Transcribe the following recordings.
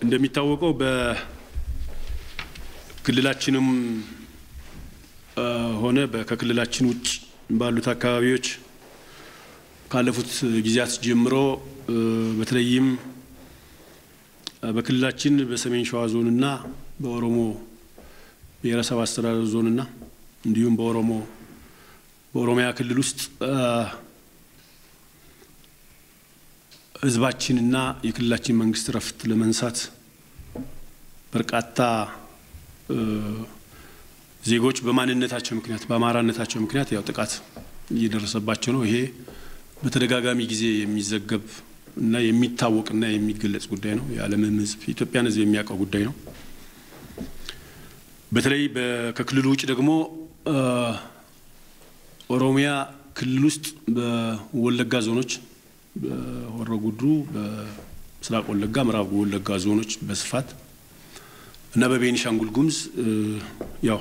እንደሚታወቀው በክልላችንም ሆነ ከክልላችን ውጭ ባሉት አካባቢዎች ካለፉት ጊዜያት ጀምሮ በተለይም በክልላችን በሰሜን ሸዋ ዞንና በኦሮሚያ አስተዳደር ዞንና እንዲሁም በኦሮሚያ ክልል ውስጥ ህዝባችንና የክልላችን መንግስት ረፍት ለመንሳት በርካታ ዜጎች በማንነታቸው ምክንያት በአማራነታቸው ምክንያት ያው ጥቃት እየደረሰባቸው ነው። ይሄ በተደጋጋሚ ጊዜ የሚዘገብ እና የሚታወቅና የሚገለጽ ጉዳይ ነው። የዓለምም ህዝብ ኢትዮጵያን ህዝብ የሚያውቀው ጉዳይ ነው። በተለይ ከክልሉ ውጭ ደግሞ ኦሮሚያ ክልል ውስጥ በወለጋ ዞኖች በሆሮ ጉድሩ በምስራቅ ወለጋ ምዕራብ ወለጋ ዞኖች በስፋት እና በቤኒሻንጉል ጉሙዝ ያው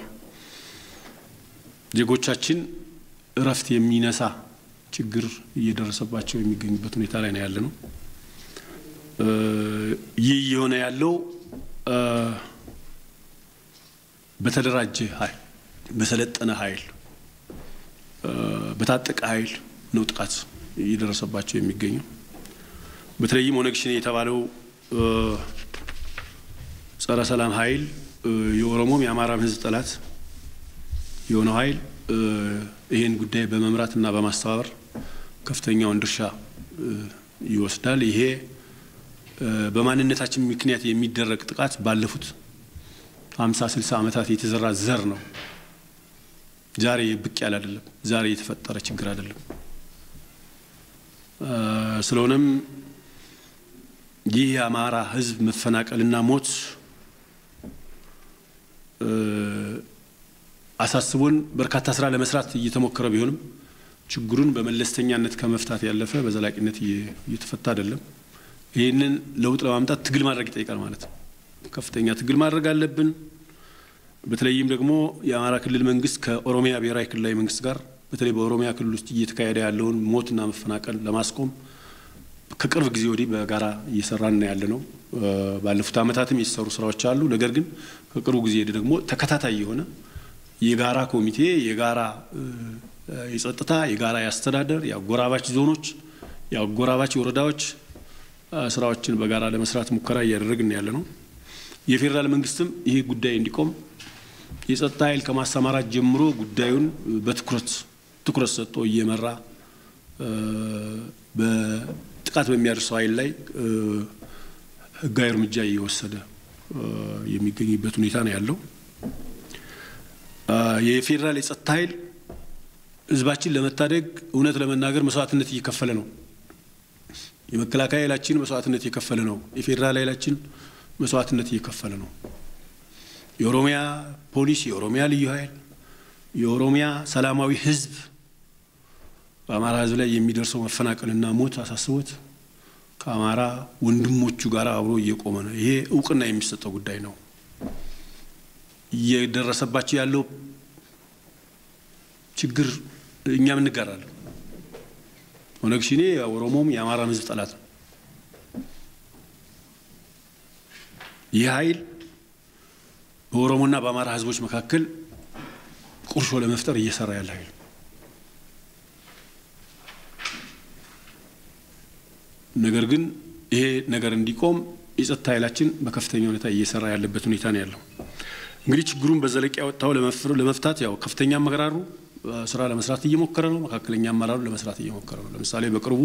ዜጎቻችን ረፍት የሚነሳ ችግር እየደረሰባቸው የሚገኙበት ሁኔታ ላይ ነው ያለነው። ይህ የሆነ ያለው በተደራጀ ኃይል በሰለጠነ ኃይል በታጠቀ ኃይል ነው ጥቃት እየደረሰባቸው የሚገኘው። በተለይም ኦነግ ሸኔ የተባለው ጸረ ሰላም ኃይል የኦሮሞም የአማራም ህዝብ ጠላት የሆነው ኃይል ይሄን ጉዳይ በመምራትና በማስተባበር ከፍተኛውን ድርሻ ይወስዳል። ይሄ በማንነታችን ምክንያት የሚደረግ ጥቃት ባለፉት 50-60 ዓመታት የተዘራ ዘር ነው። ዛሬ ብቅ ያለ አይደለም። ዛሬ የተፈጠረ ችግር አይደለም። ስለሆነም ይህ የአማራ ህዝብ መፈናቀልና ሞት አሳስቦን በርካታ ስራ ለመስራት እየተሞከረ ቢሆንም ችግሩን በመለስተኛነት ከመፍታት ያለፈ በዘላቂነት እየተፈታ አይደለም። ይሄንን ለውጥ ለማምጣት ትግል ማድረግ ይጠይቃል ማለት ነው። ከፍተኛ ትግል ማድረግ አለብን። በተለይም ደግሞ የአማራ ክልል መንግስት ከኦሮሚያ ብሔራዊ ክልላዊ መንግስት ጋር በተለይ በኦሮሚያ ክልል ውስጥ እየተካሄደ ያለውን ሞትና መፈናቀል ለማስቆም ከቅርብ ጊዜ ወዲህ በጋራ እየሰራን ያለነው ባለፉት ዓመታትም የተሰሩ ስራዎች አሉ። ነገር ግን ከቅርብ ጊዜ ደግሞ ተከታታይ የሆነ የጋራ ኮሚቴ የጋራ የጸጥታ የጋራ ያስተዳደር ያጎራባች ዞኖች ያጎራባች ወረዳዎች ስራዎችን በጋራ ለመስራት ሙከራ እያደረግን ያለነው። የፌደራል መንግስትም ይሄ ጉዳይ እንዲቆም የጸጥታ ኃይል ከማሰማራት ጀምሮ ጉዳዩን በትኩረት ሰጥቶ እየመራ በጥቃት በሚያደርሰው ኃይል ላይ ህጋዊ እርምጃ እየወሰደ የሚገኝበት ሁኔታ ነው ያለው። የፌደራል የጸጥታ ኃይል ህዝባችን ለመታደግ እውነት ለመናገር መስዋዕትነት እየከፈለ ነው። የመከላከያ ኃይላችን መስዋዕትነት እየከፈለ ነው። የፌደራል ኃይላችን መስዋዕትነት እየከፈለ ነው። የኦሮሚያ ፖሊስ የኦሮሚያ ልዩ ኃይል የኦሮሚያ ሰላማዊ ህዝብ በአማራ ህዝብ ላይ የሚደርሰው መፈናቀልና ሞት አሳስቦት ከአማራ ወንድሞቹ ጋር አብሮ እየቆመ ነው። ይሄ እውቅና የሚሰጠው ጉዳይ ነው። እየደረሰባቸው ያለው ችግር እኛም እንጋራለን። ኦነግ ሸኔ የኦሮሞም የአማራም ህዝብ ጠላት ነው። ይህ ኃይል በኦሮሞና በአማራ ህዝቦች መካከል ቁርሾ ለመፍጠር እየሰራ ያለ ኃይል ነገር ግን ይሄ ነገር እንዲቆም የጸጥታ ኃይላችን በከፍተኛ ሁኔታ እየሰራ ያለበት ሁኔታ ነው ያለው። እንግዲህ ችግሩን በዘለቂያ ወጣው ለመፍታት ያው ከፍተኛ አመራሩ ስራ ለመስራት እየሞከረ ነው። መካከለኛ አመራሩ ለመስራት እየሞከረ ነው። ለምሳሌ በቅርቡ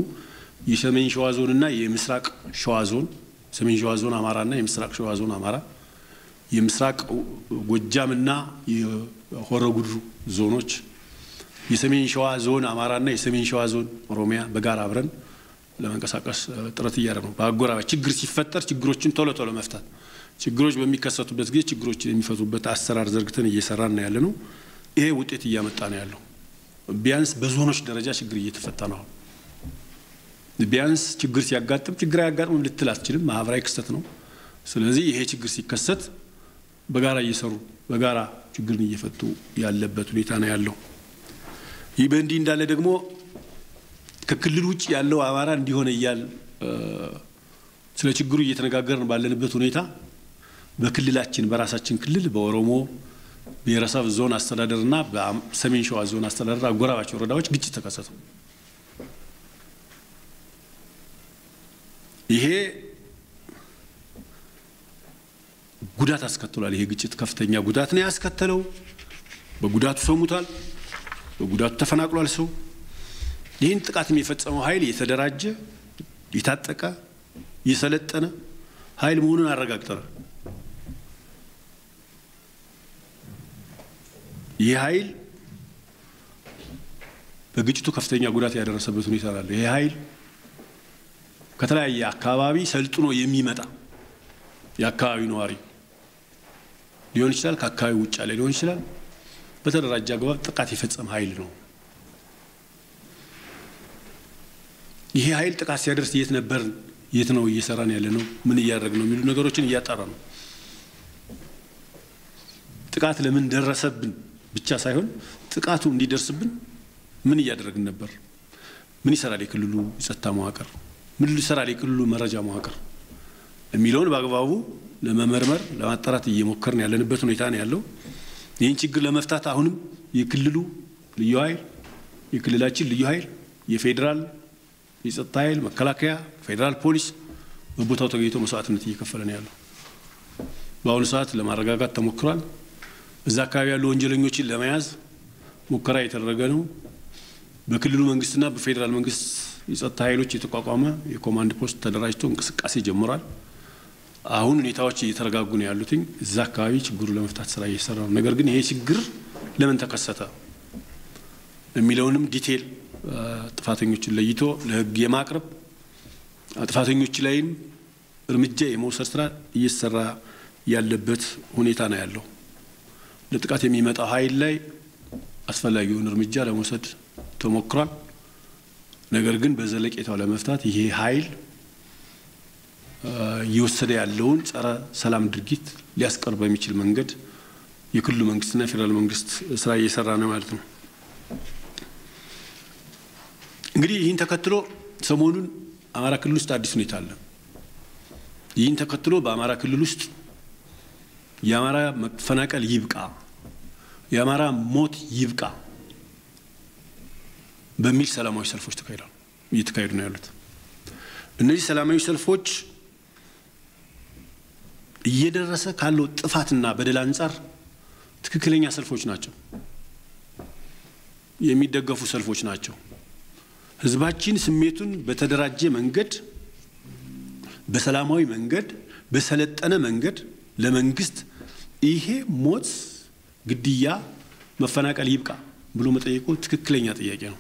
የሰሜን ሸዋ ዞንና የምስራቅ ሸዋ ዞን ሰሜን ሸዋ ዞን አማራና የምስራቅ ሸዋ ዞን አማራ የምስራቅ ጎጃምና የሆሮ ጉድሩ ዞኖች የሰሜን ሸዋ ዞን አማራና የሰሜን ሸዋ ዞን ኦሮሚያ በጋራ አብረን ለመንቀሳቀስ ጥረት እያደረግን ነው። በአጎራባች ችግር ሲፈጠር ችግሮችን ቶሎ መፍታት ችግሮች በሚከሰቱበት ጊዜ ችግሮችን የሚፈቱበት አሰራር ዘርግተን እየሰራን ያለ ነው። ይሄ ውጤት እያመጣ ነው ያለው። ቢያንስ በዞኖች ደረጃ ችግር እየተፈታ ነው። ቢያንስ ችግር ሲያጋጥም ችግር ያጋጥም ልትል አትችልም። ማህበራዊ ክስተት ነው። ስለዚህ ይሄ ችግር ሲከሰት በጋራ እየሰሩ በጋራ ችግርን እየፈቱ ያለበት ሁኔታ ነው ያለው። ይህ በእንዲህ እንዳለ ደግሞ ከክልል ውጭ ያለው አማራ እንዲሆነ ይያል ስለ ችግሩ እየተነጋገርን ባለንበት ሁኔታ በክልላችን በራሳችን ክልል በኦሮሞ ብሔረሰብ ዞን አስተዳደርና በሰሜን ሸዋ ዞን አስተዳደር አጎራባች ወረዳዎች ግጭት ተከሰተ። ይሄ ጉዳት አስከትሏል። ይሄ ግጭት ከፍተኛ ጉዳት ነው ያስከተለው። በጉዳቱ ሰው ሞቷል፣ በጉዳቱ ተፈናቅሏል ሰው። ይህን ጥቃት የሚፈጸመው ኃይል የተደራጀ የታጠቀ የሰለጠነ ኃይል መሆኑን አረጋግጠናል። ይህ ኃይል በግጭቱ ከፍተኛ ጉዳት ያደረሰበት ሁኔታ አለ። ይህ ኃይል ከተለያየ አካባቢ ሰልጥኖ የሚመጣ የአካባቢ ነዋሪ ሊሆን ይችላል፣ ከአካባቢ ውጭ ያለ ሊሆን ይችላል። በተደራጀ አግባብ ጥቃት የፈጸመ ኃይል ነው። ይሄ ኃይል ጥቃት ሲያደርስ የት ነበር፣ የት ነው እየሰራን ያለ ነው፣ ምን እያደረግን ነው የሚሉ ነገሮችን እያጣራ ነው። ጥቃት ለምን ደረሰብን ብቻ ሳይሆን ጥቃቱ እንዲደርስብን ምን እያደረግን ነበር፣ ምን ይሰራል የክልሉ ጸጥታ መዋቅር፣ ምን ይሰራል የክልሉ መረጃ መዋቅር የሚለውን በአግባቡ ለመመርመር ለማጣራት እየሞከርን ያለንበት ሁኔታ ነው ያለው። ይህን ችግር ለመፍታት አሁንም የክልሉ ልዩ ኃይል የክልላችን ልዩ ኃይል የፌደራል የጸጥታ ኃይል መከላከያ ፌደራል ፖሊስ በቦታው ተገኝቶ መስዋዕትነት እየከፈለ ነው ያለው። በአሁኑ ሰዓት ለማረጋጋት ተሞክሯል። እዛ አካባቢ ያሉ ወንጀለኞችን ለመያዝ ሙከራ የተደረገ ነው። በክልሉ መንግስትና በፌደራል መንግስት የጸጥታ ኃይሎች የተቋቋመ የኮማንድ ፖስት ተደራጅቶ እንቅስቃሴ ጀምሯል። አሁን ሁኔታዎች እየተረጋጉ ነው ያሉት። እዛ አካባቢ ችግሩ ለመፍታት ስራ እየሰራ ነው። ነገር ግን ይሄ ችግር ለምን ተከሰተ የሚለውንም ዲቴል ጥፋተኞችን ለይቶ ለህግ የማቅረብ ጥፋተኞች ላይም እርምጃ የመውሰድ ስራ እየሰራ ያለበት ሁኔታ ነው ያለው። ለጥቃት የሚመጣው ኃይል ላይ አስፈላጊውን እርምጃ ለመውሰድ ተሞክሯል። ነገር ግን በዘለቄታው ለመፍታት ይሄ ኃይል እየወሰደ ያለውን ጸረ ሰላም ድርጊት ሊያስቀር በሚችል መንገድ የክልሉ መንግስትና ፌደራል መንግስት ስራ እየሰራ ነው ማለት ነው። እንግዲህ ይህን ተከትሎ ሰሞኑን አማራ ክልል ውስጥ አዲስ ሁኔታ አለ። ይህን ተከትሎ በአማራ ክልል ውስጥ የአማራ መፈናቀል ይብቃ፣ የአማራ ሞት ይብቃ በሚል ሰላማዊ ሰልፎች እየተካሄዱ ነው ያሉት። እነዚህ ሰላማዊ ሰልፎች እየደረሰ ካለው ጥፋትና በደል አንጻር ትክክለኛ ሰልፎች ናቸው፣ የሚደገፉ ሰልፎች ናቸው። ህዝባችን ስሜቱን በተደራጀ መንገድ በሰላማዊ መንገድ በሰለጠነ መንገድ ለመንግስት ይሄ ሞት ግድያ መፈናቀል ይብቃ ብሎ መጠየቁ ትክክለኛ ጥያቄ ነው፣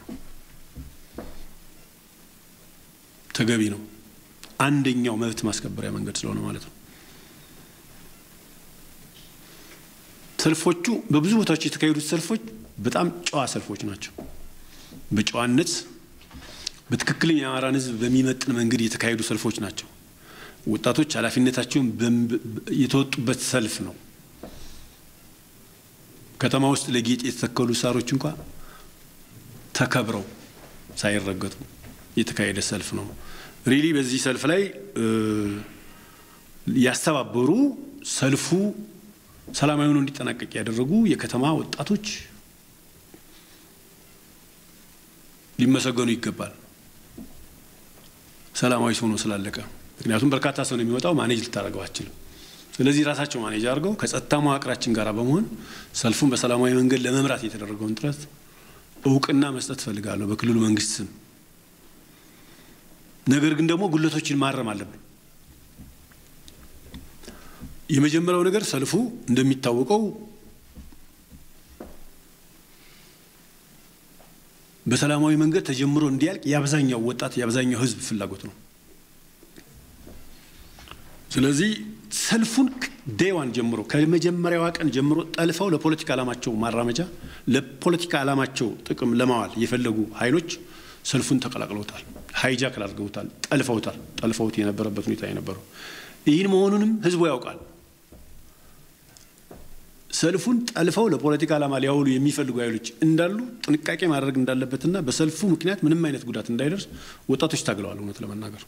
ተገቢ ነው። አንደኛው መብት ማስከበሪያ መንገድ ስለሆነ ማለት ነው። ሰልፎቹ በብዙ ቦታዎች የተካሄዱት ሰልፎች በጣም ጨዋ ሰልፎች ናቸው። በጨዋነት በትክክለኛ የአማራን ህዝብ በሚመጥን መንገድ የተካሄዱ ሰልፎች ናቸው። ወጣቶች ኃላፊነታቸውን የተወጡበት ሰልፍ ነው። ከተማ ውስጥ ለጌጥ የተተከሉ ሳሮች እንኳን ተከብረው ሳይረገጡ የተካሄደ ሰልፍ ነው። ሪሊ በዚህ ሰልፍ ላይ ያስተባበሩ ሰልፉ ሰላማዊ ሆኖ እንዲጠናቀቅ ያደረጉ የከተማ ወጣቶች ሊመሰገኑ ይገባል። ሰላማዊ ሆኖ ስላለቀ ምክንያቱም በርካታ ሰው ነው የሚወጣው፣ ማኔጅ ልታደርገው አትችልም። ስለዚህ ራሳቸው ማኔጅ አድርገው ከጸጥታ መዋቅራችን ጋር በመሆን ሰልፉን በሰላማዊ መንገድ ለመምራት የተደረገውን ጥረት እውቅና መስጠት ፈልጋለሁ በክልሉ መንግስት ስም። ነገር ግን ደግሞ ጉለቶችን ማረም አለብን። የመጀመሪያው ነገር ሰልፉ እንደሚታወቀው በሰላማዊ መንገድ ተጀምሮ እንዲያልቅ የአብዛኛው ወጣት የአብዛኛው ህዝብ ፍላጎት ነው። ስለዚህ ሰልፉን ዴዋን ጀምሮ ከመጀመሪያው ቀን ጀምሮ ጠልፈው ለፖለቲካ ዓላማቸው ማራመጃ ለፖለቲካ ዓላማቸው ጥቅም ለማዋል የፈለጉ ኃይሎች ሰልፉን ተቀላቅለውታል፣ ሃይጃክ አድርገውታል፣ ጠልፈውት የነበረበት ሁኔታ የነበረው ይህን መሆኑንም ህዝቡ ያውቃል። ሰልፉን ጠልፈው ለፖለቲካ ዓላማ ሊያውሉ የሚፈልጉ ኃይሎች እንዳሉ ጥንቃቄ ማድረግ እንዳለበትና በሰልፉ ምክንያት ምንም አይነት ጉዳት እንዳይደርስ ወጣቶች ታግለዋል። እውነት ለመናገር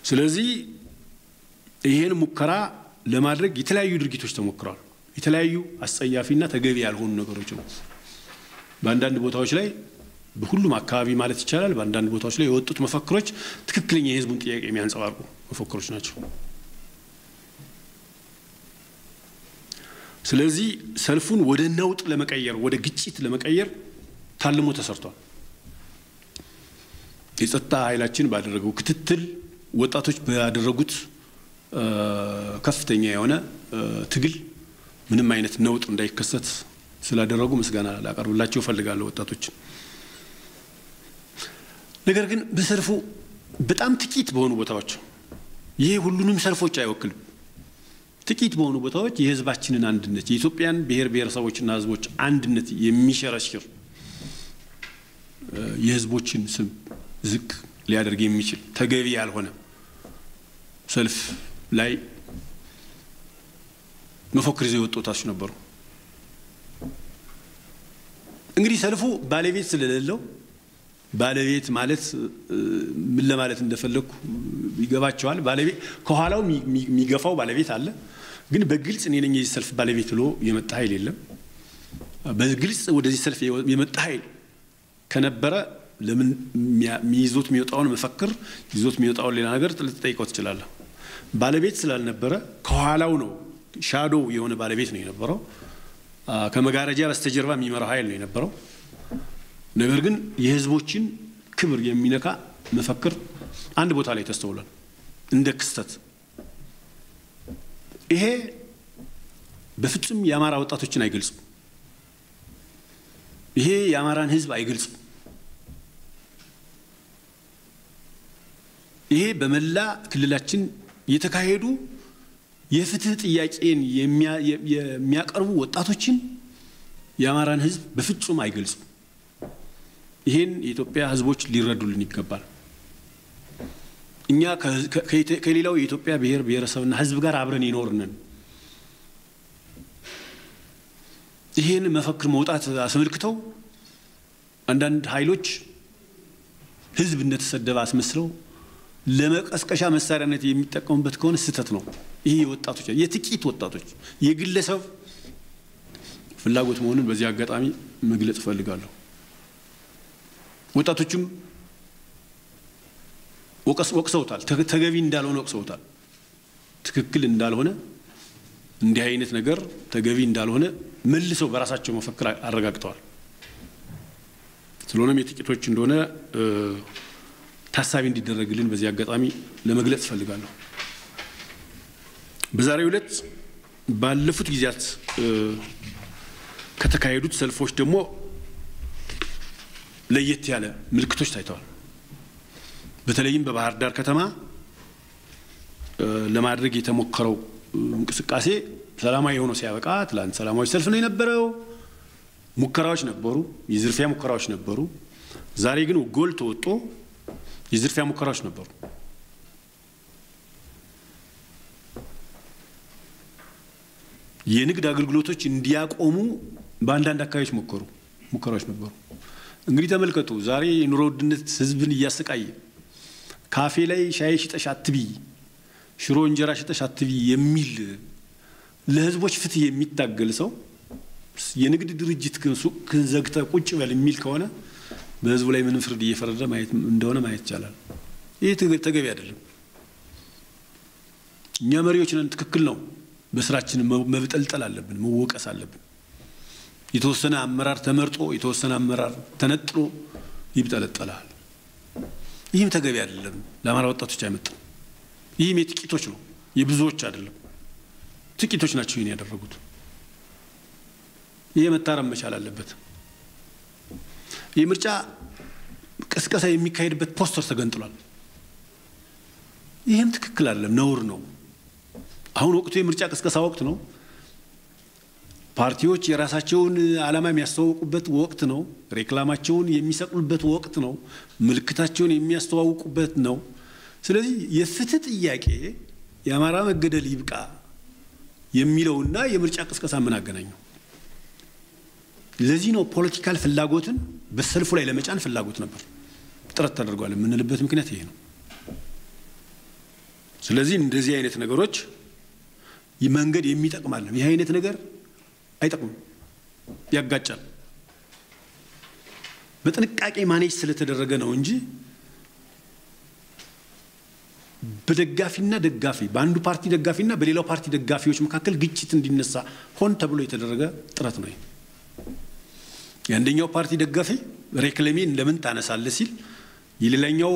ስለዚህ ይሄን ሙከራ ለማድረግ የተለያዩ ድርጊቶች ተሞክረዋል የተለያዩ አስጸያፊና ተገቢ ያልሆኑ ነገሮች ነው በአንዳንድ ቦታዎች ላይ በሁሉም አካባቢ ማለት ይቻላል በአንዳንድ ቦታዎች ላይ የወጡት መፈክሮች ትክክለኛ የህዝቡን ጥያቄ የሚያንጸባርቁ መፈክሮች ናቸው ስለዚህ ሰልፉን ወደ ነውጥ ለመቀየር ወደ ግጭት ለመቀየር ታልሞ ተሰርቷል የጸጥታ ኃይላችን ባደረገው ክትትል ወጣቶች ባደረጉት ከፍተኛ የሆነ ትግል ምንም አይነት ነውጥ እንዳይከሰት ስላደረጉ ምስጋና ላቀርብላቸው ፈልጋለሁ ወጣቶች ነገር ግን በሰልፉ በጣም ጥቂት በሆኑ ቦታዎች ይሄ ሁሉንም ሰልፎች አይወክልም ጥቂት በሆኑ ቦታዎች የህዝባችንን አንድነት የኢትዮጵያን ብሔር ብሔረሰቦችና ህዝቦች አንድነት የሚሸረሽር የህዝቦችን ስም ዝቅ ሊያደርግ የሚችል ተገቢ ያልሆነ ሰልፍ ላይ መፈክር ይዘው ወጣቶች ነበሩ እንግዲህ ሰልፉ ባለቤት ስለሌለው ባለቤት ማለት ምን ለማለት እንደፈለኩ ይገባቸዋል ባለቤት ከኋላው የሚገፋው ባለቤት አለ ግን በግልጽ እኔ ነኝ የዚህ ሰልፍ ባለቤት ብሎ የመጣ ኃይል የለም በግልጽ ወደዚህ ሰልፍ የመጣ ኃይል ከነበረ ለምን የሚይዞት የሚወጣውን መፈክር ይዞት የሚወጣውን ሌላ ነገር ልትጠይቀው ትችላለህ ባለቤት ስላልነበረ ከኋላው ነው ሻዶው የሆነ ባለቤት ነው የነበረው ከመጋረጃ በስተጀርባ የሚመራው ኃይል ነው የነበረው ነገር ግን የህዝቦችን ክብር የሚነካ መፈክር አንድ ቦታ ላይ ተስተውሏል እንደ ክስተት ይሄ በፍጹም የአማራ ወጣቶችን አይገልጽም ይሄ የአማራን ህዝብ አይገልጽም ይሄ በመላ ክልላችን የተካሄዱ የፍትህ ጥያቄን የሚያቀርቡ ወጣቶችን የአማራን ህዝብ በፍጹም አይገልጽም ይሄን የኢትዮጵያ ህዝቦች ሊረዱልን ይገባል እኛ ከሌላው የኢትዮጵያ ብሔር ብሔረሰብና ህዝብ ጋር አብረን ይኖርነን ይሄን መፈክር መውጣት አስመልክተው አንዳንድ ኃይሎች ህዝብ እንደተሰደበ አስመስለው ለመቀስቀሻ መሳሪያነት የሚጠቀሙበት ከሆነ ስህተት ነው ይሄ ወጣቶች የጥቂት ወጣቶች የግለሰብ ፍላጎት መሆኑን በዚህ አጋጣሚ መግለጽ ፈልጋለሁ ወጣቶችም ወቅሰውታል ተገቢ እንዳልሆነ ወቅሰውታል ትክክል እንዳልሆነ እንዲህ አይነት ነገር ተገቢ እንዳልሆነ መልሰው በራሳቸው መፈክር አረጋግጠዋል ስለሆነም የጥቂቶች እንደሆነ ታሳቢ እንዲደረግልን በዚህ አጋጣሚ ለመግለጽ ፈልጋለሁ በዛሬው ዕለት ባለፉት ጊዜያት ከተካሄዱት ሰልፎች ደግሞ ለየት ያለ ምልክቶች ታይተዋል በተለይም በባህር ዳር ከተማ ለማድረግ የተሞከረው እንቅስቃሴ ሰላማዊ ሆኖ ሲያበቃ ትላንት ሰላማዊ ሰልፍ ነው የነበረው ሙከራዎች ነበሩ የዝርፊያ ሙከራዎች ነበሩ ዛሬ ግን ጎልቶ ወጥቶ የዝርፊያ ሙከራዎች ነበሩ የንግድ አገልግሎቶች እንዲያቆሙ በአንዳንድ አካባቢዎች ሙከራዎች ነበሩ እንግዲህ ተመልከቱ ዛሬ ኑሮ ውድነት ህዝብን እያሰቃየ ካፌ ላይ ሻይ ሽጠሽ አትቢ ሽሮ እንጀራ ሽጠሽ አትቢ የሚል ለህዝቦች ፍትህ የሚታገል ሰው የንግድ ድርጅት ሱቅ ዘግተ ቁጭ በል የሚል ከሆነ በህዝቡ ላይ ምን ፍርድ እየፈረደ ማየት እንደሆነ ማየት ይቻላል ይሄ ተገቢ አይደለም እኛ መሪዎች ነን ትክክል ነው በስራችን መብጠልጠል አለብን መወቀስ አለብን የተወሰነ አመራር ተመርጦ የተወሰነ አመራር ተነጥሎ ይብጠለጠላል ይህም ተገቢ አይደለም ለአማራ ወጣቶች አይመጣም ይህም የጥቂቶች ነው የብዙዎች አይደለም ጥቂቶች ናቸው ይሄን ያደረጉት ይሄ መታረም መቻል አለበት የምርጫ ቅስቀሳ የሚካሄድበት ፖስተር ተገንጥሏል ይሄም ትክክል አይደለም ነውር ነው አሁን ወቅቱ የምርጫ ቅስቀሳ ወቅት ነው ፓርቲዎች የራሳቸውን ዓላማ የሚያስተዋውቁበት ወቅት ነው ሬክላማቸውን የሚሰቅሉበት ወቅት ነው ምልክታቸውን የሚያስተዋውቁበት ነው ስለዚህ የፍትህ ጥያቄ የአማራ መገደል ይብቃ የሚለውና የምርጫ ቅስቀሳ ምን አገናኘው ለዚህ ነው ፖለቲካል ፍላጎትን በሰልፉ ላይ ለመጫን ፍላጎት ነበር ጥረት ተደርጓል የምንልበት ምክንያት ይሄ ነው ስለዚህ እንደዚህ አይነት ነገሮች መንገድ የሚጠቅማል ነው። ይሄ አይነት ነገር አይጠቅም፣ ያጋጫል። በጥንቃቄ ማኔጅ ስለተደረገ ነው እንጂ በደጋፊና ደጋፊ በአንዱ ፓርቲ ደጋፊና በሌላው ፓርቲ ደጋፊዎች መካከል ግጭት እንዲነሳ ሆን ተብሎ የተደረገ ጥረት ነው። የአንደኛው ፓርቲ ደጋፊ ሬክለሜን ለምን ታነሳለህ ሲል የሌላኛው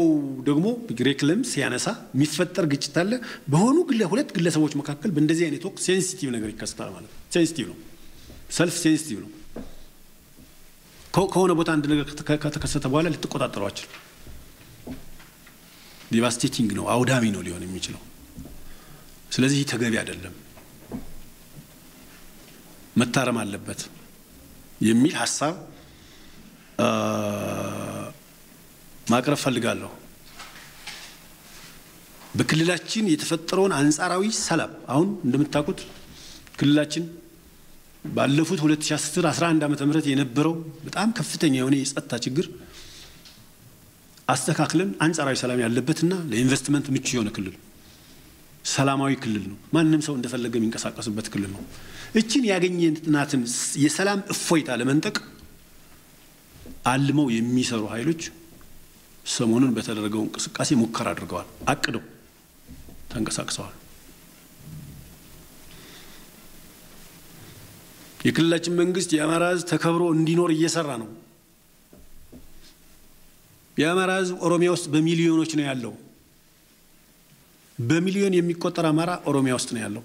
ደግሞ ሬክለም ሲያነሳ የሚፈጠር ግጭት አለ። በሆኑ ሁለት ግለሰቦች መካከል በእንደዚህ አይነት ወቅት ሴንሲቲቭ ነገር ይከሰታል ማለት ነው። ሴንሲቲቭ ነው፣ ሰልፍ ሴንሲቲቭ ነው። ከሆነ ቦታ አንድ ነገር ከተከሰተ በኋላ ልትቆጣጠረው አትችልም። ዲቫስቴቲንግ ነው፣ አውዳሚ ነው ሊሆን የሚችለው። ስለዚህ ተገቢ አይደለም፣ መታረም አለበት የሚል ሐሳብ ማቅረብ ፈልጋለሁ። በክልላችን የተፈጠረውን አንጻራዊ ሰላም አሁን እንደምታውቁት ክልላችን ባለፉት 2010-11 ዓመተ ምህረት የነበረው በጣም ከፍተኛ የሆነ የጸጥታ ችግር አስተካክለን አንጻራዊ ሰላም ያለበትና ለኢንቨስትመንት ምቹ የሆነ ክልል ሰላማዊ ክልል ነው። ማንንም ሰው እንደፈለገ የሚንቀሳቀስበት ክልል ነው። እቺን ያገኘናትን የሰላም እፎይታ ለመንጠቅ አልመው የሚሰሩ ኃይሎች ሰሞኑን በተደረገው እንቅስቃሴ ሙከራ አድርገዋል፣ አቅደው ተንቀሳቅሰዋል። የክልላችን መንግስት የአማራ ሕዝብ ተከብሮ እንዲኖር እየሰራ ነው። የአማራ ሕዝብ ኦሮሚያ ውስጥ በሚሊዮኖች ነው ያለው። በሚሊዮን የሚቆጠር አማራ ኦሮሚያ ውስጥ ነው ያለው።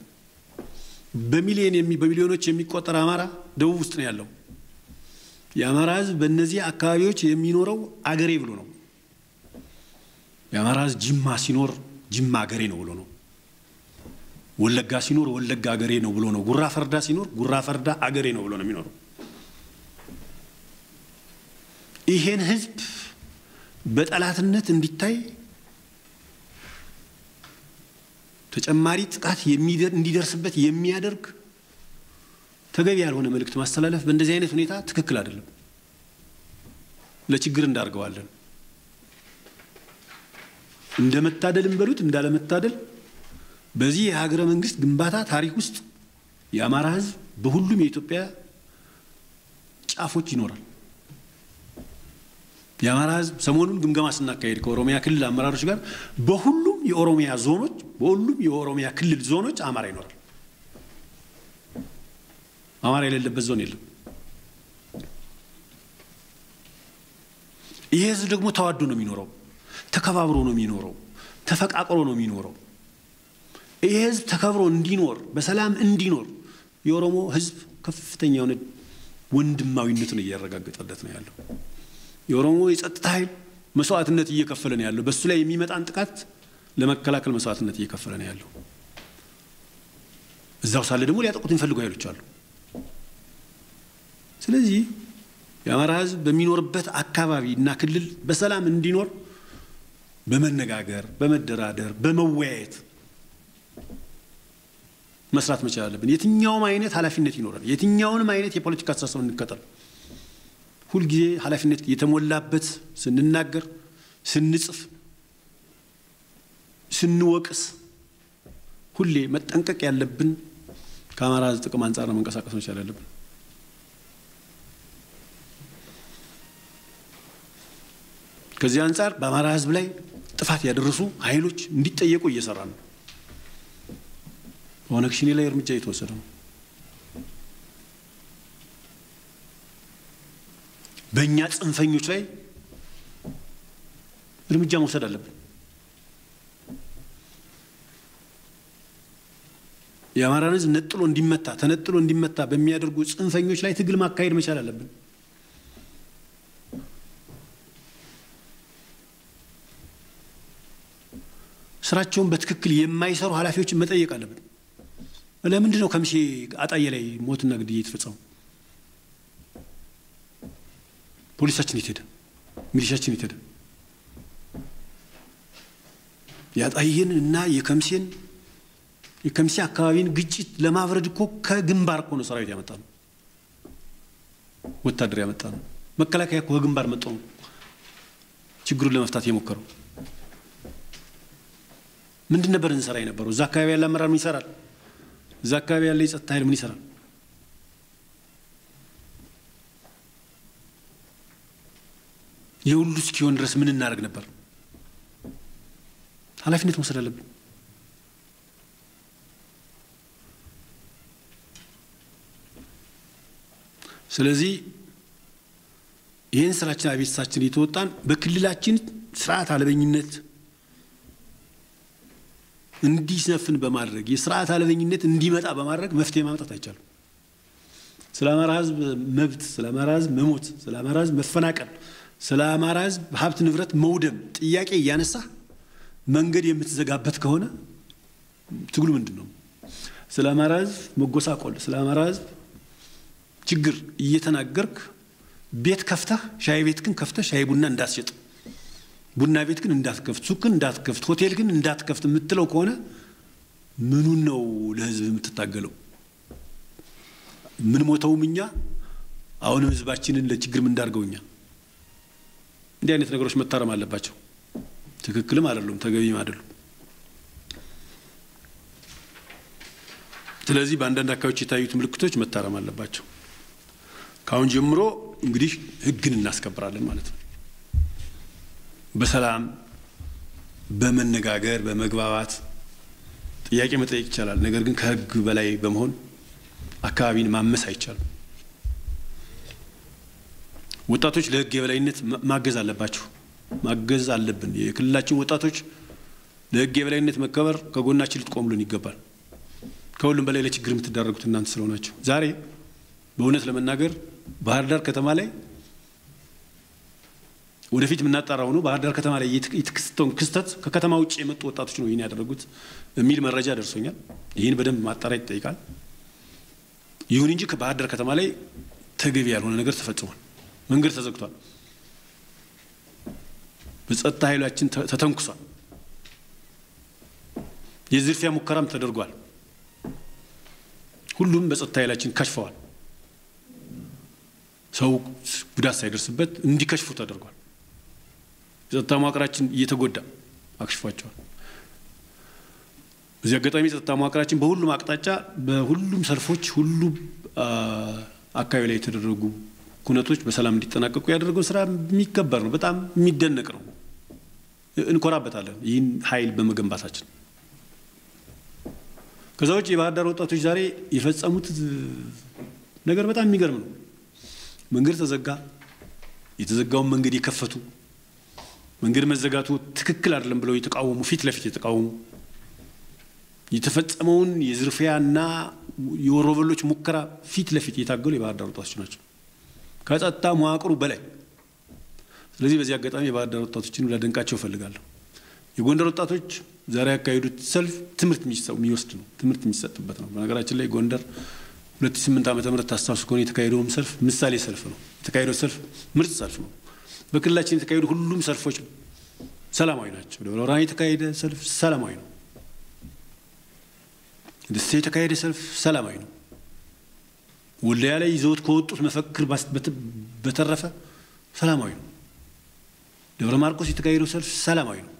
በሚሊዮኖች የሚቆጠር አማራ ደቡብ ውስጥ ነው ያለው። የአማራ ሕዝብ በእነዚህ አካባቢዎች የሚኖረው አገሬ ብሎ ነው። የአማራ ሕዝብ ጅማ ሲኖር ጅማ አገሬ ነው ብሎ ነው። ወለጋ ሲኖር ወለጋ አገሬ ነው ብሎ ነው። ጉራ ፈርዳ ሲኖር ጉራ ፈርዳ አገሬ ነው ብሎ ነው የሚኖረው። ይሄን ሕዝብ በጠላትነት እንዲታይ ተጨማሪ ጥቃት እንዲደርስበት የሚያደርግ ተገቢ ያልሆነ መልእክት ማስተላለፍ በእንደዚህ አይነት ሁኔታ ትክክል አይደለም። ለችግር እንዳርገዋለን። እንደመታደልም በሉት እንዳለመታደል በዚህ የሀገረ መንግስት ግንባታ ታሪክ ውስጥ የአማራ ሕዝብ በሁሉም የኢትዮጵያ ጫፎች ይኖራል። የአማራ ሕዝብ ሰሞኑን ግምገማ ስናካሄድ ከኦሮሚያ ክልል አመራሮች ጋር በሁሉም የኦሮሚያ ዞኖች በሁሉም የኦሮሚያ ክልል ዞኖች አማራ ይኖራል። አማራ የሌለበት ዞን የለም። ይሄ ሕዝብ ደግሞ ተዋዶ ነው የሚኖረው፣ ተከባብሮ ነው የሚኖረው፣ ተፈቃቅሮ ነው የሚኖረው። ይሄ ሕዝብ ተከብሮ እንዲኖር በሰላም እንዲኖር የኦሮሞ ሕዝብ ከፍተኛ የሆነ ወንድማዊነትን እያረጋገጠለት ነው ያለው። የኦሮሞ የጸጥታ ኃይል መስዋዕትነት እየከፈለ ነው ያለው። በሱ ላይ የሚመጣን ጥቃት ለመከላከል መስዋዕትነት እየከፈለ ነው ያለው። እዛው ሳለ ደግሞ ሊያጠቁት የሚፈልጉ ኃይሎች አሉ። ስለዚህ የአማራ ሕዝብ በሚኖርበት አካባቢ እና ክልል በሰላም እንዲኖር በመነጋገር በመደራደር በመወያየት መስራት መቻል አለብን። የትኛውም አይነት ኃላፊነት ይኖራል። የትኛውንም አይነት የፖለቲካ አስተሳሰብ እንከተል። ሁል ጊዜ ኃላፊነት የተሞላበት ስንናገር፣ ስንጽፍ፣ ስንወቅስ ሁሌ መጠንቀቅ ያለብን ከአማራ ሕዝብ ጥቅም አንጻር ነው መንቀሳቀስ መቻል አለብን። ከዚህ አንጻር በአማራ ሕዝብ ላይ ጥፋት ያደረሱ ኃይሎች እንዲጠየቁ እየሰራ ነው። ኦነግ ሸኔ ላይ እርምጃ እየተወሰደ ነው። በእኛ ጽንፈኞች ላይ እርምጃ መውሰድ አለብን። የአማራን ሕዝብ ነጥሎ እንዲመታ ተነጥሎ እንዲመታ በሚያደርጉ ጽንፈኞች ላይ ትግል ማካሄድ መቻል አለብን። ስራቸውን በትክክል የማይሰሩ ኃላፊዎችን መጠየቅ አለብን። ለምንድን ነው ከምሴ አጣዬ ላይ ሞትና ግድያ የተፈጸመው? ፖሊሳችን የት ሄደ? ሚሊሻችን የት ሄደ? ያጣዬን እና የከምሴ አካባቢን ግጭት ለማብረድ እኮ ከግንባር እኮ ነው ሰራዊት ያመጣ ነው፣ ወታደር ያመጣ ነው። መከላከያ እኮ ከግንባር መጣው ችግሩን ለመፍታት የሞከረው። ምንድን ነበር እንሰራ የነበረው? እዛ አካባቢ ያለ አመራር ምን ይሰራል? እዛ አካባቢ ያለ የጸጥታ ኃይል ምን ይሰራል? የሁሉ እስኪሆን ድረስ ምን እናደርግ ነበር? ኃላፊነት መውሰድ አለብን። ስለዚህ ይህን ስራችን አቤቱታችን የተወጣን በክልላችን ስርዓት አልበኝነት እንዲሰፍን በማድረግ የስርዓት አልበኝነት እንዲመጣ በማድረግ መፍትሄ ማምጣት አይቻልም። ስለ አማራ ህዝብ መብት፣ ስለ አማራ ህዝብ መሞት፣ ስለ አማራ ህዝብ መፈናቀል፣ ስለ አማራ ህዝብ ሀብት ንብረት መውደም ጥያቄ እያነሳ መንገድ የምትዘጋበት ከሆነ ትግሉ ምንድነው? ስለ አማራ ህዝብ መጎሳቆል፣ ስለ አማራ ህዝብ ችግር እየተናገርክ ቤት ከፍተህ ሻይ ቤትክን ከፍተህ ሻይ ቡና እንዳትሸጥ፣ ቡና ቤትክን እንዳትከፍት፣ ሱቅን እንዳትከፍት፣ ሆቴልክን እንዳትከፍት የምትለው ከሆነ ምኑን ነው ለህዝብ የምትታገለው? ምን ሞተውም እኛ አሁንም ህዝባችንን ለችግር ምን እንዳርገውኛ? እንዲህ አይነት ነገሮች መታረም አለባቸው። ትክክልም አይደሉም፣ ተገቢም አይደሉም። ስለዚህ በአንዳንድ አካባቢዎች የታዩት ምልክቶች መታረም አለባቸው። ካሁን ጀምሮ እንግዲህ ህግን እናስከብራለን ማለት ነው። በሰላም በመነጋገር በመግባባት ጥያቄ መጠየቅ ይቻላል። ነገር ግን ከህግ በላይ በመሆን አካባቢን ማመስ አይቻልም። ወጣቶች ለህግ የበላይነት ማገዝ አለባቸው፣ ማገዝ አለብን። የክልላችን ወጣቶች ለህግ የበላይነት መከበር ከጎናችን ልትቆሙልን ይገባል። ከሁሉም በላይ ለችግር የምትዳረጉት እናንተ ስለሆናችሁ ዛሬ በእውነት ለመናገር ባህር ዳር ከተማ ላይ ወደፊት የምናጣራው ነው። ባህር ዳር ከተማ ላይ የተከሰተውን ክስተት ከከተማ ውጭ የመጡ ወጣቶች ነው ይሄን ያደረጉት የሚል መረጃ ደርሶኛል። ይሄን በደንብ ማጣራት ይጠይቃል። ይሁን እንጂ ከባህር ዳር ከተማ ላይ ተገቢ ያልሆነ ነገር ተፈጽሟል። መንገድ ተዘግቷል። በጸጥታ ኃይላችን ተተንኩሷል። የዝርፊያ ሙከራም ተደርጓል። ሁሉም በጸጥታ ኃይላችን ከሽፈዋል። ሰው ጉዳት ሳይደርስበት እንዲከሽፉ ተደርጓል። የጸጥታ መዋቅራችን እየተጎዳ አክሽፏቸዋል። በዚህ አጋጣሚ የጸጥታ መዋቅራችን በሁሉም አቅጣጫ በሁሉም ሰልፎች ሁሉም አካባቢ ላይ የተደረጉ ኩነቶች በሰላም እንዲጠናቀቁ ያደረገው ስራ የሚከበር ነው። በጣም የሚደነቅ ነው። እንኮራበታለን ይህን ኃይል በመገንባታችን። ከዛ ውጭ የባህር ዳር ወጣቶች ዛሬ የፈጸሙት ነገር በጣም የሚገርም ነው። መንገድ ተዘጋ። የተዘጋውን መንገድ የከፈቱ መንገድ መዘጋቱ ትክክል አይደለም ብለው የተቃወሙ ፊት ለፊት የተቃወሙ የተፈጸመውን የዝርፊያና የወሮበሎች ሙከራ ፊት ለፊት የታገሉ የባህር ዳር ወጣቶች ናቸው ከጸጥታ መዋቅሩ በላይ። ስለዚህ በዚህ አጋጣሚ የባህር ዳር ወጣቶችን ላደንቃቸው ፈልጋለሁ። የጎንደር ወጣቶች ዛሬ ያካሄዱት ሰልፍ ትምህርት የሚወስድ ነው፣ ትምህርት የሚሰጥበት ነው። በነገራችን ላይ ጎንደር 2008 ዓመተ ምህረት ታስታውሱ ከሆነ የተካሄደው ሰልፍ ምሳሌ ሰልፍ ነው። የተካሄደው ሰልፍ ምርጥ ሰልፍ ነው። በክልላችን የተካሄዱ ሁሉም ሰልፎች ሰላማዊ ናቸው። ደብረ ብርሃን የተካሄደ ሰልፍ ሰላማዊ ነው። ደሴ የተካሄደ ሰልፍ ሰላማዊ ነው። ወልዲያ ላይ ይዘውት ከወጡት መፈክር በተረፈ ሰላማዊ ነው። ደብረ ማርቆስ የተካሄደው ሰልፍ ሰላማዊ ነው።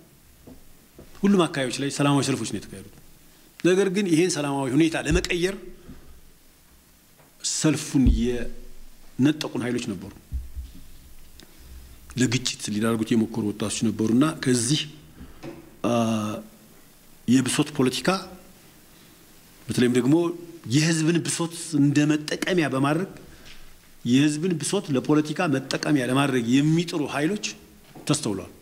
ሁሉም አካባቢዎች ላይ ሰላማዊ ሰልፎች ነው የተካሄዱት። ነገር ግን ይሄን ሰላማዊ ሁኔታ ለመቀየር ሰልፉን የነጠቁን ኃይሎች ነበሩ። ለግጭት ሊዳርጉት የሞከሩ ወጣቶች ነበሩና ከዚህ የብሶት ፖለቲካ በተለይም ደግሞ የህዝብን ብሶት እንደመጠቀሚያ በማድረግ የህዝብን ብሶት ለፖለቲካ መጠቀሚያ ለማድረግ የሚጥሩ ኃይሎች ተስተውለዋል።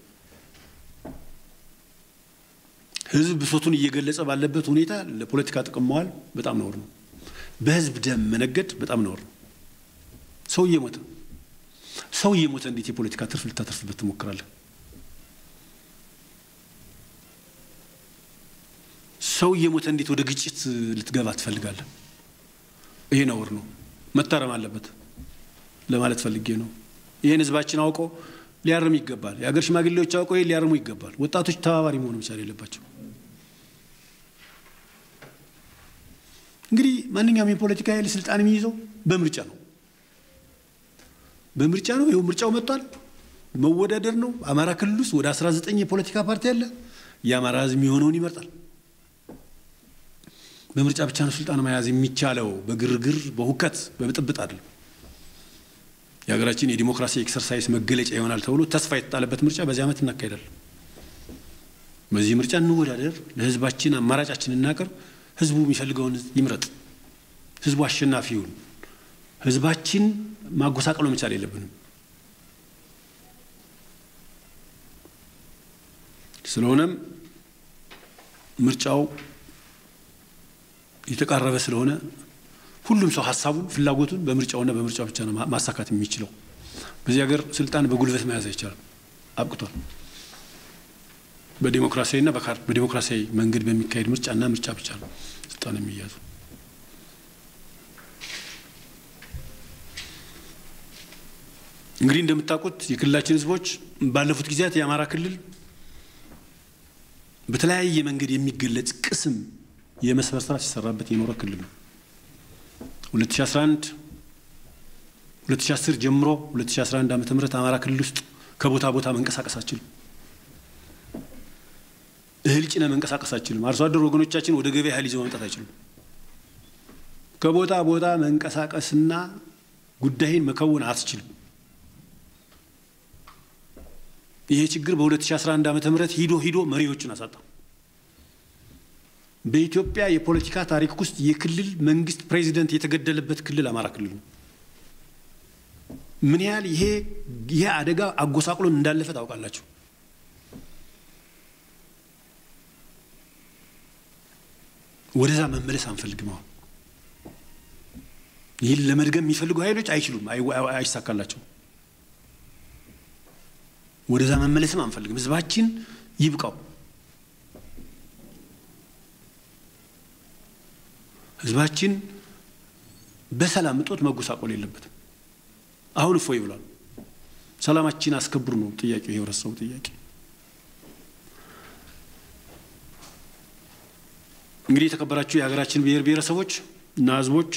ህዝብ ብሶቱን እየገለጸ ባለበት ሁኔታ ለፖለቲካ ጥቅም መዋል በጣም ነውር ነው። በህዝብ ደም መነገድ በጣም ነውር ነው። ሰው እየሞተ እንዴት የፖለቲካ ትርፍ ልታተርፍበት ትሞክራለህ? ሰው እየሞተ እንዴት ወደ ግጭት ልትገባ ትፈልጋለህ? ይሄ ነውር ነው፣ መታረም አለበት ለማለት ፈልጌ ነው። ይሄን ህዝባችን አውቆ ሊያርም ይገባል። የሀገር ሽማግሌዎች አውቆ ይሄን ሊያርሙ ይገባል። ወጣቶች ተባባሪ መሆን መቻል የለባቸው። እንግዲህ ማንኛውም የፖለቲካ ኃይል ስልጣን የሚይዘው በምርጫ ነው። ይኸው ምርጫው መጥቷል። መወዳደር ነው። አማራ ክልል ውስጥ ወደ 19 የፖለቲካ ፓርቲ አለ። የአማራ ህዝብ የሚሆነውን ይመርጣል። በምርጫ ብቻ ነው ስልጣን መያዝ የሚቻለው፣ በግርግር በሁከት በብጥብጥ አይደለም። የሀገራችን የዲሞክራሲ ኤክሰርሳይዝ መገለጫ ይሆናል ተብሎ ተስፋ የተጣለበት ምርጫ በዚህ ዓመት እናካሄዳለን። በዚህ ምርጫ እንወዳደር፣ ለህዝባችን አማራጫችን እናቀርብ፣ ህዝቡ የሚፈልገውን ይምረጥ፣ ህዝቡ አሸናፊ ይሁን። ህዝባችን ማጎሳቀል መቻል የለብንም። ስለሆነም ምርጫው የተቃረበ ስለሆነ ሁሉም ሰው ሀሳቡን ፍላጎቱን በምርጫውና በምርጫው ብቻ ነው ማሳካት የሚችለው። በዚህ ሀገር ስልጣን በጉልበት መያዝ አይቻልም፣ አብቅቷል። በዲሞክራሲያዊና በዲሞክራሲያዊ መንገድ በሚካሄድ ምርጫና ምርጫ ብቻ ነው ስልጣን የሚያዙ። እንግዲህ እንደምታውቁት የክልላችን ህዝቦች ባለፉት ጊዜያት የአማራ ክልል በተለያየ መንገድ የሚገለጽ ቅስም የመስበር ስራ ሲሰራበት የኖረ ክልል ነው። 2011 2010 ጀምሮ 2011 ዓመተ ምህረት አማራ ክልል ውስጥ ከቦታ ቦታ መንቀሳቀስ አችልም። እህል ጭነ መንቀሳቀስ አችልም። አርሶ አደር ወገኖቻችን ወደ ገበያ እህል ይዘው መምጣት አይችሉም። ከቦታ ቦታ መንቀሳቀስና ጉዳይን መከወን አትችልም። ይሄ ችግር በ2011 ዓመተ ምህረት ሂዶ መሪዎችን አሳጣ። በኢትዮጵያ የፖለቲካ ታሪክ ውስጥ የክልል መንግስት ፕሬዚደንት የተገደለበት ክልል አማራ ክልል ነው። ምን ያህል ይሄ አደጋ አጎሳቅሎን እንዳለፈ ታውቃላችሁ። ወደዛ መመለስ አንፈልግም። ይህን ለመድገም የሚፈልጉ ኃይሎች አይችሉም፣ አይሳካላቸው። ወደዛ መመለስም አንፈልግም። ህዝባችን ይብቃው። ህዝባችን በሰላም እጦት መጎሳቆል የለበትም። አሁን እፎይ ብሏል። ሰላማችን አስከብሩ ነው ጥያቄው፣ የህብረተሰቡ ጥያቄ። እንግዲህ የተከበራችሁ የሀገራችን ብሔር ብሔረሰቦች እና ህዝቦች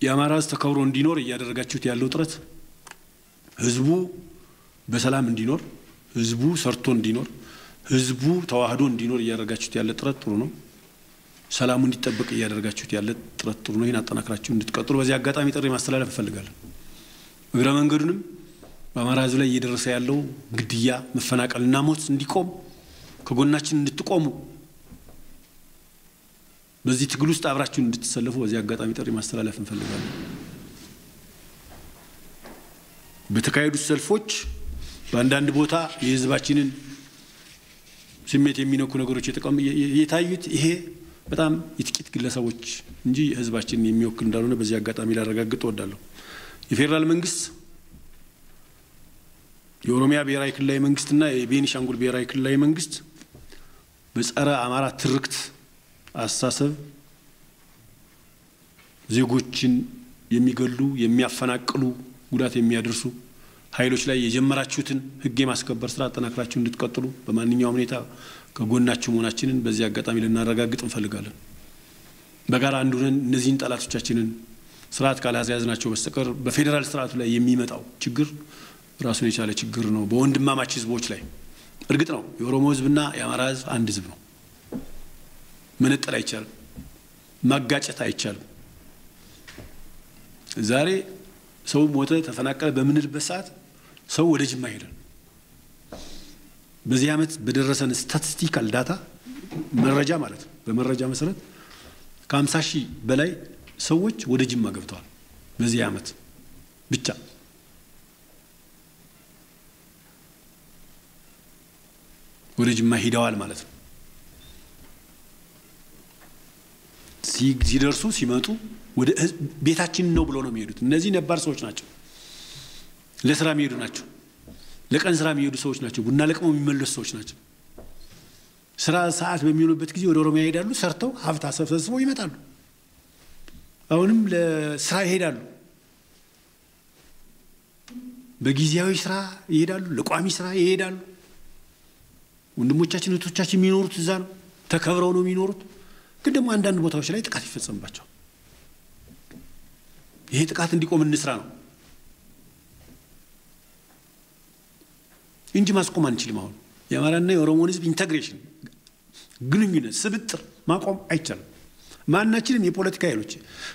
የአማራ ህዝብ ተከብሮ እንዲኖር እያደረጋችሁት ያለው ጥረት ህዝቡ በሰላም እንዲኖር፣ ህዝቡ ሰርቶ እንዲኖር፣ ህዝቡ ተዋህዶ እንዲኖር እያደረጋችሁት ያለ ጥረት ጥሩ ነው። ሰላሙ እንዲጠበቅ እያደረጋችሁት ያለ ጥረት ጥሩ ነው። ይህን አጠናክራችሁ እንድትቀጥሉ በዚህ አጋጣሚ ጥሪ ማስተላለፍ እፈልጋለሁ። እግረ መንገዱንም በአማራ ህዝብ ላይ እየደረሰ ያለው ግድያ፣ መፈናቀልና ሞት እንዲቆም ከጎናችን እንድትቆሙ፣ በዚህ ትግል ውስጥ አብራችሁ እንድትሰለፉ በዚህ አጋጣሚ ጥሪ ማስተላለፍ እንፈልጋለን። በተካሄዱት ሰልፎች በአንዳንድ ቦታ የህዝባችንን ስሜት የሚነኩ ነገሮች የታዩት ይሄ በጣም የጥቂት ግለሰቦች እንጂ ህዝባችንን የሚወክል እንዳልሆነ በዚህ አጋጣሚ ላረጋግጥ እወዳለሁ። የፌደራል መንግስት፣ የኦሮሚያ ብሔራዊ ክልላዊ መንግስትና የቤኒሻንጉል ብሔራዊ ክልላዊ መንግስት በጸረ አማራ ትርክት አስተሳሰብ ዜጎችን የሚገሉ፣ የሚያፈናቅሉ፣ ጉዳት የሚያደርሱ ኃይሎች ላይ የጀመራችሁትን ህግ የማስከበር ስራ አጠናክራችሁ እንድትቀጥሉ በማንኛውም ሁኔታ ከጎናችሁ መሆናችንን በዚህ አጋጣሚ ልናረጋግጥ እንፈልጋለን። በጋራ አንድ ሆነን እነዚህን ጠላቶቻችንን ስርዓት ካላያዝናቸው በስተቀር በፌደራል ስርዓቱ ላይ የሚመጣው ችግር ራሱን የቻለ ችግር ነው። በወንድማማች ህዝቦች ላይ እርግጥ ነው የኦሮሞ ህዝብና የአማራ ህዝብ አንድ ህዝብ ነው። መነጠል አይቻልም፣ ማጋጨት አይቻልም። ዛሬ ሰው ሞተ፣ ተፈናቀለ በምንልበት ሰዓት ሰው ወደ ጅማ ይሄዳል። በዚህ ዓመት በደረሰን ስታቲስቲካል ዳታ መረጃ ማለት ነው፣ በመረጃ መሰረት ከ50 ሺህ በላይ ሰዎች ወደ ጅማ ገብተዋል። በዚህ ዓመት ብቻ ወደ ጅማ ሄደዋል ማለት ነው። ሲደርሱ ሲመጡ ወደ ቤታችን ነው ብሎ ነው የሚሄዱት። እነዚህ ነባር ሰዎች ናቸው፣ ለስራ የሚሄዱ ናቸው፣ ለቀን ስራ የሚሄዱ ሰዎች ናቸው፣ ቡና ለቅመው የሚመለሱ ሰዎች ናቸው። ስራ ሰዓት በሚሆኑበት ጊዜ ወደ ኦሮሚያ ይሄዳሉ፣ ሰርተው ሀብት አሰብስበው ይመጣሉ። አሁንም ለስራ ይሄዳሉ፣ በጊዜያዊ ስራ ይሄዳሉ፣ ለቋሚ ስራ ይሄዳሉ። ወንድሞቻችን እህቶቻችን የሚኖሩት እዛ ነው፣ ተከብረው ነው የሚኖሩት። ግን ደግሞ አንዳንድ ቦታዎች ላይ ጥቃት ይፈጸምባቸዋል። ይሄ ጥቃት እንዲቆም እንስራ ነው። እንጂ ማስቆም አንችልም። አሁን የአማራና የኦሮሞን ህዝብ ኢንተግሬሽን ግንኙነት ስብጥር ማቆም አይቻልም። ማናችንም የፖለቲካ ኃይሎች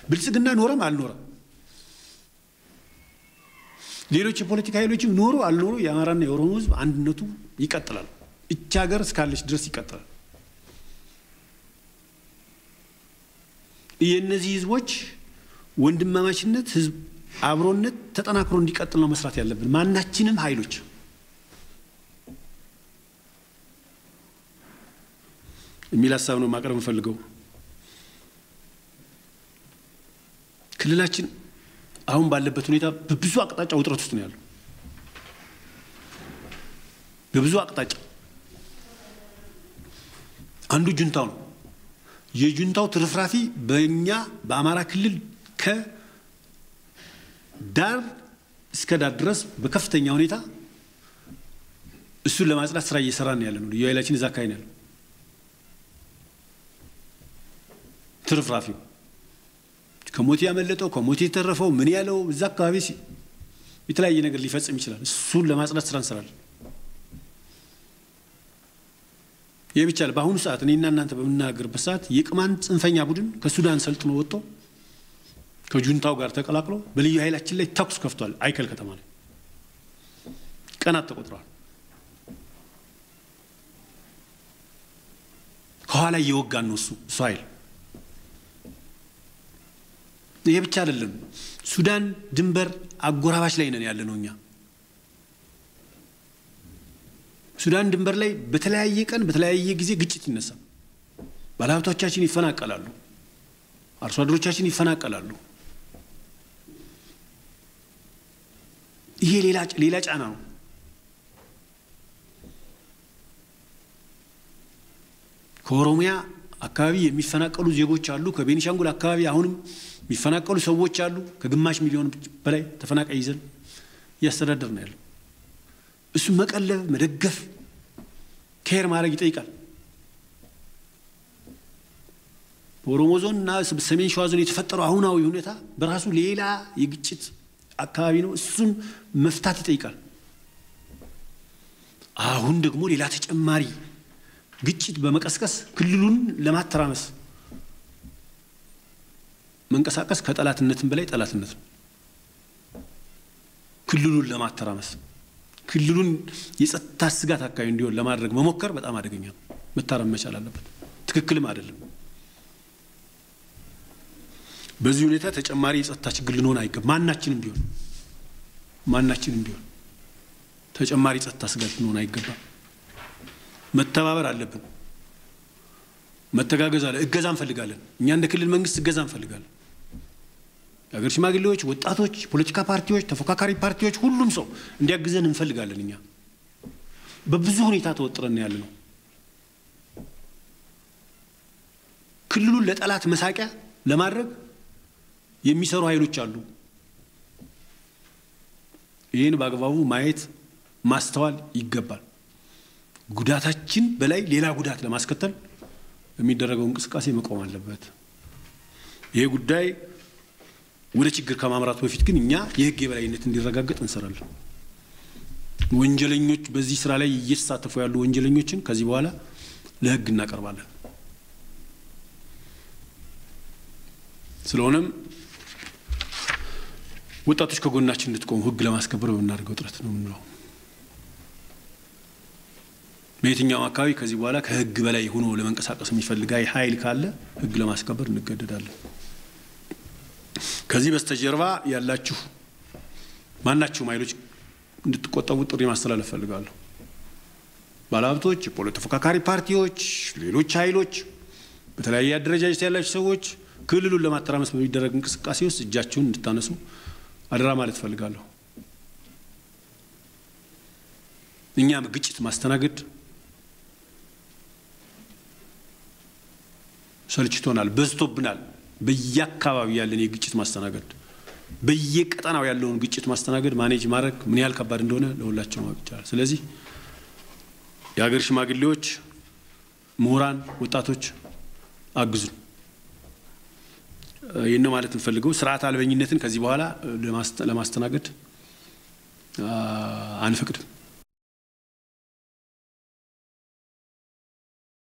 ብልጽግና ኖረም አልኖረም ሌሎች የፖለቲካ ኃይሎችም ኖሩ አልኖሩ የአማራና የኦሮሞ ህዝብ አንድነቱ ይቀጥላል። እቺ ሀገር እስካለች ድረስ ይቀጥላል። የነዚህ ህዝቦች ወንድማማችነት ህዝብ አብሮነት ተጠናክሮ እንዲቀጥል ነው መስራት ያለብን ማናችንም ኃይሎች። የሚል ሐሳብ ነው ማቅረብ ፈልገው። ክልላችን አሁን ባለበት ሁኔታ በብዙ አቅጣጫ ውጥረት ውስጥ ነው ያለው። በብዙ አቅጣጫ አንዱ ጁንታው ነው። የጁንታው ትርፍራፊ በእኛ በአማራ ክልል ከዳር እስከ ዳር ድረስ በከፍተኛ ሁኔታ እሱን ለማጽዳት ስራ እየሰራን ያለነው የኃይላችን እዛ አካባቢ ነው ያለው። ትርፍራፊው ከሞት ያመለጠው ከሞት የተረፈው ምን ያለው እዛ አካባቢ የተለያየ ነገር ሊፈጽም ይችላል። እሱን ለማጽዳት ስራ እንሰራለን። የብቻል በአሁኑ ሰዓት እኔና እናንተ በመናገርበት ሰዓት የቅማንት ጽንፈኛ ቡድን ከሱዳን ሰልጥኖ ወጥቶ ከጁንታው ጋር ተቀላቅሎ በልዩ ኃይላችን ላይ ተኩስ ከፍቷል። አይከል ከተማ ላይ ቀናት ተቆጥረዋል። ከኋላ እየወጋን ነው እሱ ኃይል። ይሄ ብቻ አይደለም። ሱዳን ድንበር አጎራባች ላይ ነን ያለነው እኛ። ሱዳን ድንበር ላይ በተለያየ ቀን በተለያየ ጊዜ ግጭት ይነሳል። ባለሀብቶቻችን ይፈናቀላሉ። አርሶ አደሮቻችን ይፈናቀላሉ። ይሄ ሌላ ጫና ነው። ከኦሮሚያ አካባቢ የሚፈናቀሉ ዜጎች አሉ። ከቤኒሻንጉል አካባቢ አሁንም የሚፈናቀሉ ሰዎች አሉ። ከግማሽ ሚሊዮን በላይ ተፈናቃይ ይዘን ያስተዳደር ነው ያለው። እሱ መቀለብ መደገፍ ኬር ማድረግ ይጠይቃል። በኦሮሞ ዞን እና ሰሜን ሸዋ ዞን የተፈጠረው አሁናዊ ሁኔታ በራሱ ሌላ የግጭት አካባቢ ነው። እሱን መፍታት ይጠይቃል። አሁን ደግሞ ሌላ ተጨማሪ ግጭት በመቀስቀስ ክልሉን ለማተራመስ መንቀሳቀስ ከጠላትነትም በላይ ጠላትነት ነው። ክልሉን ለማተራመስ ክልሉን የጸጥታ ስጋት አካባቢ እንዲሆን ለማድረግ መሞከር በጣም አደገኛ ነው። መታረም መቻል አለበት። ትክክልም አይደለም። በዚህ ሁኔታ ተጨማሪ የጸጥታ ችግር ሊሆን አይገባም። ማናችንም ቢሆን ተጨማሪ የጸጥታ ስጋት ሊሆን አይገባም። መተባበር አለብን። መተጋገዝ አለ። እገዛ እንፈልጋለን። እኛ እንደ ክልል መንግስት እገዛ እንፈልጋለን። የሀገር ሽማግሌዎች፣ ወጣቶች፣ ፖለቲካ ፓርቲዎች፣ ተፎካካሪ ፓርቲዎች ሁሉም ሰው እንዲያግዘን እንፈልጋለን። እኛ በብዙ ሁኔታ ተወጥረን ያለነው ክልሉን ለጠላት መሳቂያ ለማድረግ የሚሰሩ ኃይሎች አሉ። ይሄን በአግባቡ ማየት ማስተዋል ይገባል። ጉዳታችን በላይ ሌላ ጉዳት ለማስከተል የሚደረገው እንቅስቃሴ መቆም አለበት። ይሄ ጉዳይ ወደ ችግር ከማምራቱ በፊት ግን እኛ የህግ የበላይነት እንዲረጋገጥ እንሰራለን። ወንጀለኞች በዚህ ስራ ላይ እየተሳተፉ ያሉ ወንጀለኞችን ከዚህ በኋላ ለህግ እናቀርባለን። ስለሆነም ወጣቶች ከጎናችን እንድትቆሙ ህግ ለማስከበር በመናደርገው ጥረት ነው የምንለው። በየትኛው አካባቢ ከዚህ በኋላ ከህግ በላይ ሆኖ ለመንቀሳቀስ የሚፈልግ ኃይል ካለ ህግ ለማስከበር እንገደዳለን። ከዚህ በስተጀርባ ያላችሁ ማናችሁም ኃይሎች እንድትቆጠቡ ጥሪ ማስተላለፍ ፈልጋለሁ። ባለሀብቶች፣ የፖለቲካ ተፎካካሪ ፓርቲዎች፣ ሌሎች ኃይሎች፣ በተለያየ አደረጃጀት ያላችሁ ሰዎች ክልሉን ለማተራመስ በሚደረግ እንቅስቃሴ ውስጥ እጃችሁን እንድታነሱ አደራ ማለት ፈልጋለሁ። እኛም ግጭት ማስተናገድ ሰልችቶናል፣ በዝቶብናል። በየአካባቢው ያለን የግጭት ማስተናገድ በየቀጠናው ያለውን ግጭት ማስተናገድ ማኔጅ ማድረግ ምን ያህል ከባድ እንደሆነ ለሁላችንም ማወቅ ይቻላል። ስለዚህ የሀገር ሽማግሌዎች፣ ምሁራን፣ ወጣቶች አግዙን። ይሄን ማለት እንፈልገው ስርዓት አልበኝነትን ከዚህ በኋላ ለማስተናገድ አንፈቅድም።